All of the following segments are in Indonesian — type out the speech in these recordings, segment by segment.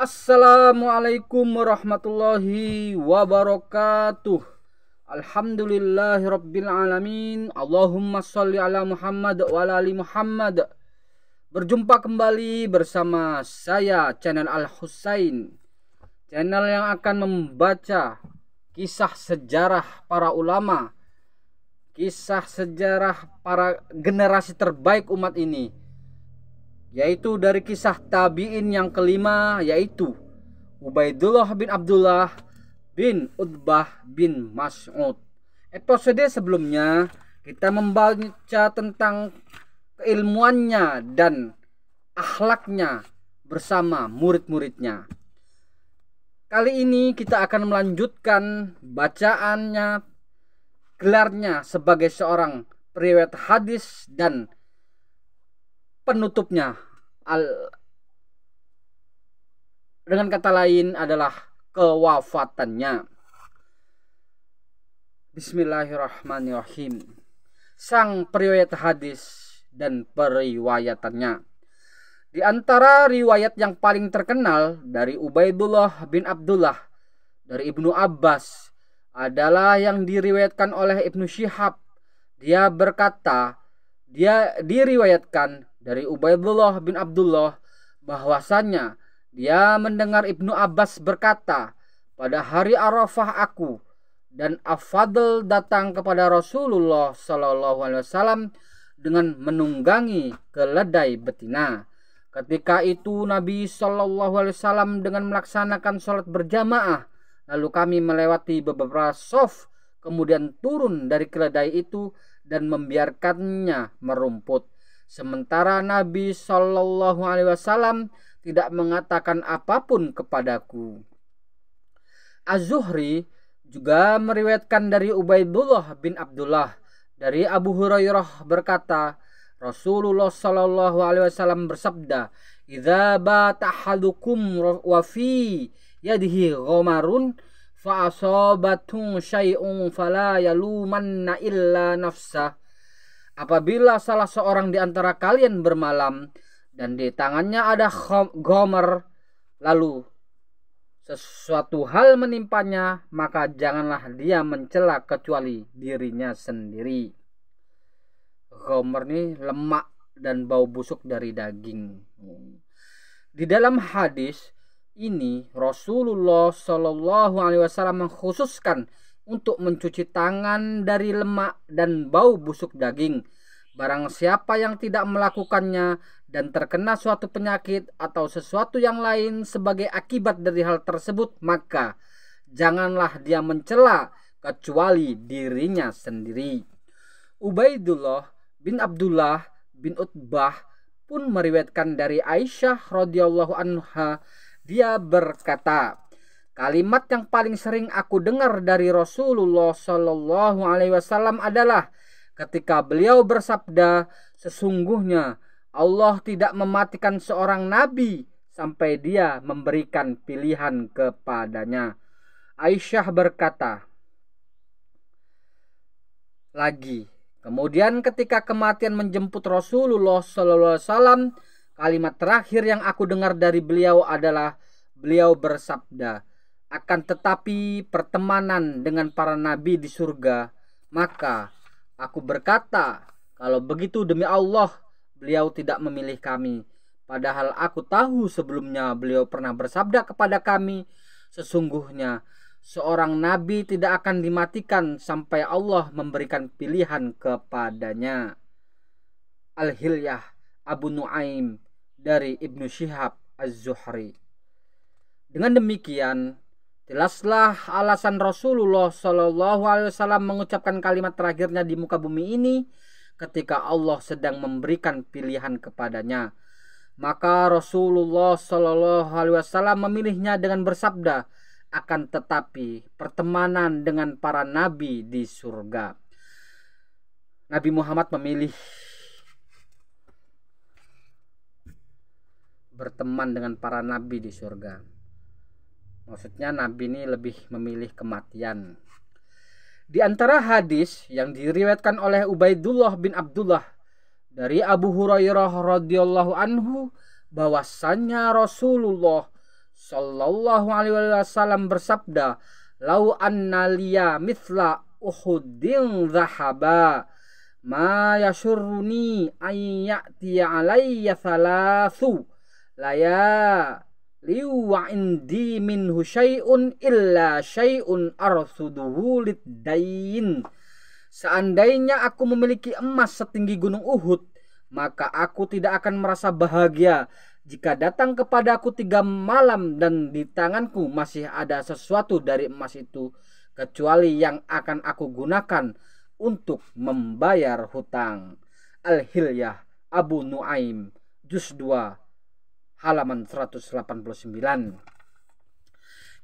Assalamualaikum warahmatullahi wabarakatuh. Alhamdulillahirabbil alamin. Allahumma sholli ala Muhammad wa ala ali Muhammad. Berjumpa kembali bersama saya, channel Al Husain, channel yang akan membaca kisah sejarah para ulama, kisah sejarah para generasi terbaik umat ini, yaitu dari kisah tabi'in yang kelima, yaitu Ubaidullah bin Abdullah bin Utbah bin Mas'ud. Episode sebelumnya kita membaca tentang keilmuannya dan akhlaknya bersama murid-muridnya. Kali ini kita akan melanjutkan bacaannya, gelarnya sebagai seorang periwayat hadis dan penutupnya dengan kata lain adalah kewafatannya. Bismillahirrahmanirrahim. Sang periwayat hadis dan periwayatannya. Di antara riwayat yang paling terkenal dari Ubaidullah bin Abdullah dari Ibnu Abbas adalah yang diriwayatkan oleh Ibnu Syihab. Dia berkata, dia diriwayatkan dari Ubaidullah bin Abdullah bahwasanya dia mendengar Ibnu Abbas berkata, pada hari Arafah aku dan Afadl datang kepada Rasulullah SAW dengan menunggangi keledai betina. Ketika itu Nabi SAW dengan melaksanakan sholat berjamaah, lalu kami melewati beberapa shaf, kemudian turun dari keledai itu dan membiarkannya merumput. Sementara Nabi SAW tidak mengatakan apapun kepadaku. Az-Zuhri juga meriwayatkan dari Ubaidullah bin Abdullah dari Abu Hurairah berkata, Rasulullah SAW bersabda, "Idza bata ahadukum wa fi yadihi ghamarun fa asabathu syai'un fala yalumanna illa nafsah." Apabila salah seorang di antara kalian bermalam dan di tangannya ada ghamar, lalu sesuatu hal menimpanya, maka janganlah dia mencela kecuali dirinya sendiri. Ghamar ini lemak dan bau busuk dari daging. Di dalam hadis ini Rasulullah SAW mengkhususkan untuk mencuci tangan dari lemak dan bau busuk daging. Barang siapa yang tidak melakukannya dan terkena suatu penyakit atau sesuatu yang lain sebagai akibat dari hal tersebut, maka janganlah dia mencela kecuali dirinya sendiri. Ubaidullah bin Abdullah bin Utbah pun meriwayatkan dari Aisyah radhiyallahu anha, dia berkata, kalimat yang paling sering aku dengar dari Rasulullah sallallahu alaihi wasallam adalah ketika beliau bersabda, sesungguhnya Allah tidak mematikan seorang nabi sampai dia memberikan pilihan kepadanya. Aisyah berkata lagi, kemudian ketika kematian menjemput Rasulullah SAW, kalimat terakhir yang aku dengar dari beliau adalah beliau bersabda, akan tetapi pertemanan dengan para nabi di surga. Maka aku berkata, kalau begitu demi Allah, beliau tidak memilih kami. Padahal aku tahu sebelumnya beliau pernah bersabda kepada kami, sesungguhnya seorang nabi tidak akan dimatikan sampai Allah memberikan pilihan kepadanya. Al-Hilyah Abu Nuaim dari Ibnu Syihab Az-Zuhri. Dengan demikian, jelaslah alasan Rasulullah SAW mengucapkan kalimat terakhirnya di muka bumi ini ketika Allah sedang memberikan pilihan kepadanya. Maka Rasulullah SAW memilihnya dengan bersabda, akan tetapi pertemanan dengan para nabi di surga. Nabi Muhammad memilih berteman dengan para nabi di surga. Maksudnya nabi ini lebih memilih kematian. Di antara hadis yang diriwayatkan oleh Ubaidullah bin Abdullah dari Abu Hurairah radhiyallahu anhu bahwasannya Rasulullah sallallahu alaihi wasallam bersabda, "Lau anna liya mithla Uhudin dhahaba ma yasurruni an ya'ti alayya thalathu laya liu wa indi minhu syai'un illa syai'un arsuduhu liddain." Seandainya aku memiliki emas setinggi gunung Uhud, maka aku tidak akan merasa bahagia jika datang kepadaku 3 malam dan di tanganku masih ada sesuatu dari emas itu, kecuali yang akan aku gunakan untuk membayar hutang. Al-Hilyah Abu Nuaim Juz 2 halaman 189.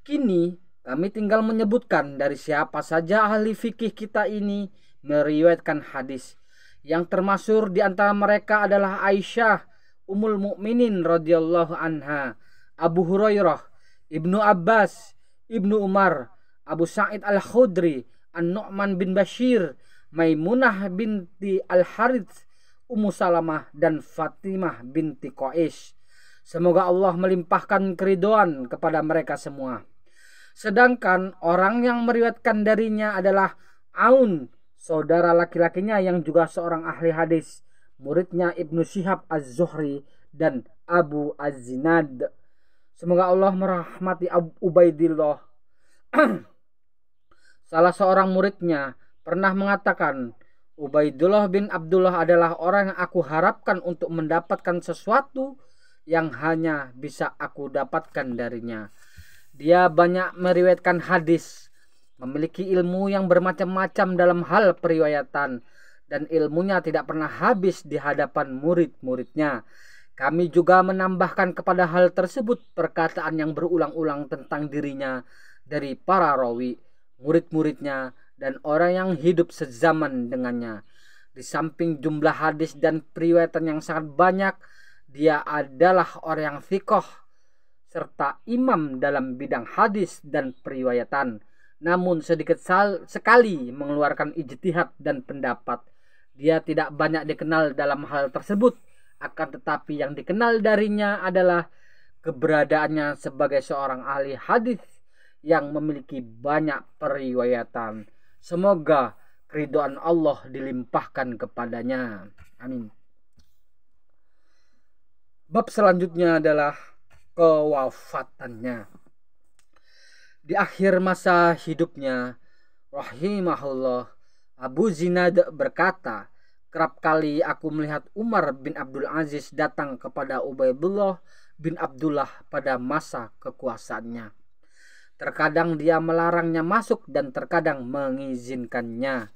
Kini kami tinggal menyebutkan dari siapa saja ahli fikih kita ini meriwayatkan hadis. Yang termasyhur di antara mereka adalah Aisyah Ummul Mukminin radhiyallahu anha, Abu Hurairah, Ibnu Abbas, Ibnu Umar, Abu Sa'id Al-Khudri, An-Nu'man bin Bashir, Maimunah binti Al-Harits, Ummu Salamah, dan Fatimah binti Qais. Semoga Allah melimpahkan keridhaan kepada mereka semua. Sedangkan orang yang meriwayatkan darinya adalah Aun, saudara laki-lakinya yang juga seorang ahli hadis, muridnya Ibnu Syihab Az-Zuhri dan Abu Az-Zinad. Semoga Allah merahmati Ubaidillah. Salah seorang muridnya pernah mengatakan, Ubaidullah bin Abdullah adalah orang yang aku harapkan untuk mendapatkan sesuatu yang hanya bisa aku dapatkan darinya. Dia banyak meriwayatkan hadis, memiliki ilmu yang bermacam-macam dalam hal periwayatan, dan ilmunya tidak pernah habis di hadapan murid-muridnya. Kami juga menambahkan kepada hal tersebut perkataan yang berulang-ulang tentang dirinya dari para rawi, murid-muridnya, dan orang yang hidup sezaman dengannya. Di samping jumlah hadis dan periwayatan yang sangat banyak, dia adalah orang yang thiqah serta imam dalam bidang hadis dan periwayatan. Namun sedikit sekali mengeluarkan ijtihad dan pendapat. Dia tidak banyak dikenal dalam hal tersebut, akan tetapi yang dikenal darinya adalah keberadaannya sebagai seorang ahli hadis yang memiliki banyak periwayatan. Semoga keridhaan Allah dilimpahkan kepadanya. Amin. Bab selanjutnya adalah kewafatannya. Di akhir masa hidupnya, rahimahullah, Abu Zinad berkata, kerap kali aku melihat Umar bin Abdul Aziz datang kepada Ubaidullah bin Abdullah pada masa kekuasaannya. Terkadang dia melarangnya masuk dan terkadang mengizinkannya.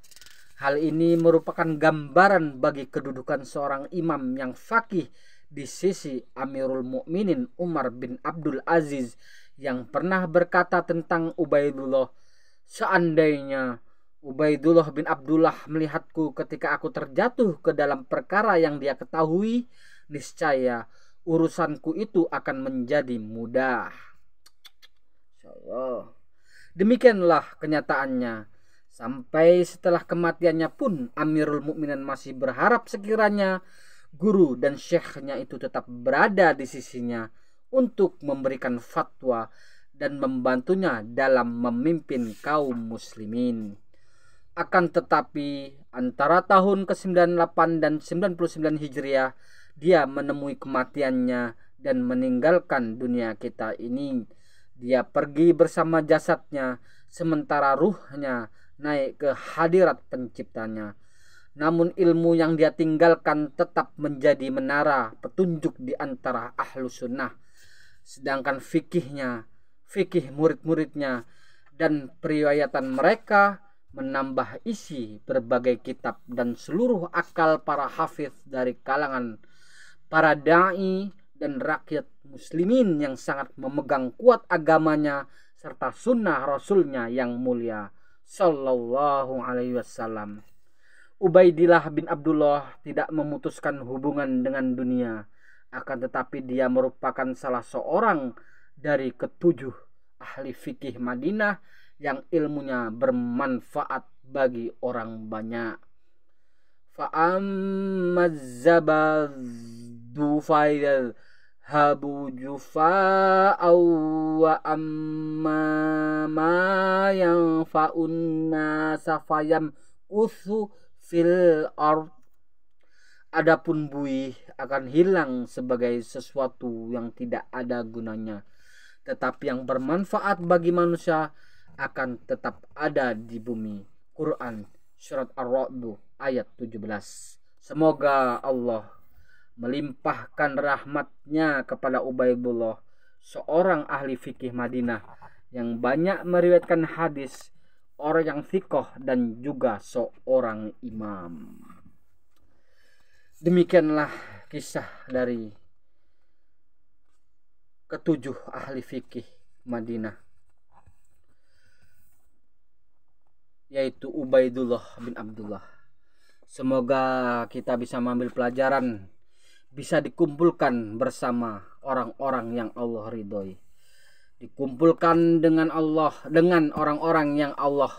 Hal ini merupakan gambaran bagi kedudukan seorang imam yang faqih di sisi Amirul Mukminin Umar bin Abdul Aziz, yang pernah berkata tentang Ubaidullah, seandainya Ubaidullah bin Abdullah melihatku ketika aku terjatuh ke dalam perkara yang dia ketahui, niscaya urusanku itu akan menjadi mudah. Insyaallah. Demikianlah kenyataannya. Sampai setelah kematiannya pun Amirul Mukminin masih berharap sekiranya guru dan syekhnya itu tetap berada di sisinya untuk memberikan fatwa dan membantunya dalam memimpin kaum muslimin. Akan tetapi antara tahun ke-98 dan 99 Hijriah dia menemui kematiannya dan meninggalkan dunia kita ini. Dia pergi bersama jasadnya sementara ruhnya naik ke hadirat penciptanya. Namun ilmu yang dia tinggalkan tetap menjadi menara petunjuk di antara ahlu sunnah. Sedangkan fikihnya, fikih murid-muridnya, dan periwayatan mereka menambah isi berbagai kitab dan seluruh akal para hafidh dari kalangan para da'i dan rakyat muslimin yang sangat memegang kuat agamanya serta sunnah rasulnya yang mulia sallallahu alaihi wasallam. Ubaidillah bin Abdullah tidak memutuskan hubungan dengan dunia, akan tetapi dia merupakan salah seorang dari ketujuh ahli fikih Madinah yang ilmunya bermanfaat bagi orang banyak. Fa'ammaz zabadu faidal habu jufa'aw wa amma ma yanfa'un nasa fayam uthu fil ard. Adapun buih akan hilang sebagai sesuatu yang tidak ada gunanya, tetapi yang bermanfaat bagi manusia akan tetap ada di bumi. Quran surat Ar-Ra'd ayat 17. Semoga Allah melimpahkan rahmatnya kepada Ubaidullah, seorang ahli fikih Madinah yang banyak meriwayatkan hadis, orang yang thiqah dan juga seorang imam. Demikianlah kisah dari ketujuh ahli fikih Madinah, yaitu Ubaidullah bin Abdullah. Semoga kita bisa mengambil pelajaran, bisa dikumpulkan bersama orang-orang yang Allah ridhoi, dikumpulkan dengan Allah, dengan orang-orang yang Allah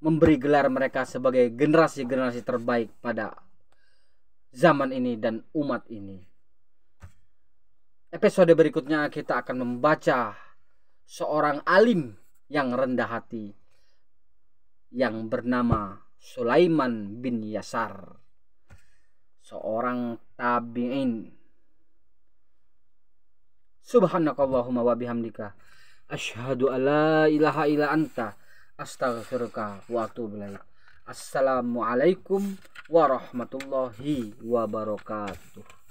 memberi gelar mereka sebagai generasi-generasi terbaik pada zaman ini dan umat ini. Episode berikutnya kita akan membaca seorang alim yang rendah hati yang bernama Sulaiman bin Yasar, seorang tabi'in. Subhanakallahumma wa bihamdika asyhadu alla ilaha illa anta astaghfiruka wa atubu ilaik. Assalamualaikum warahmatullahi wabarakatuh.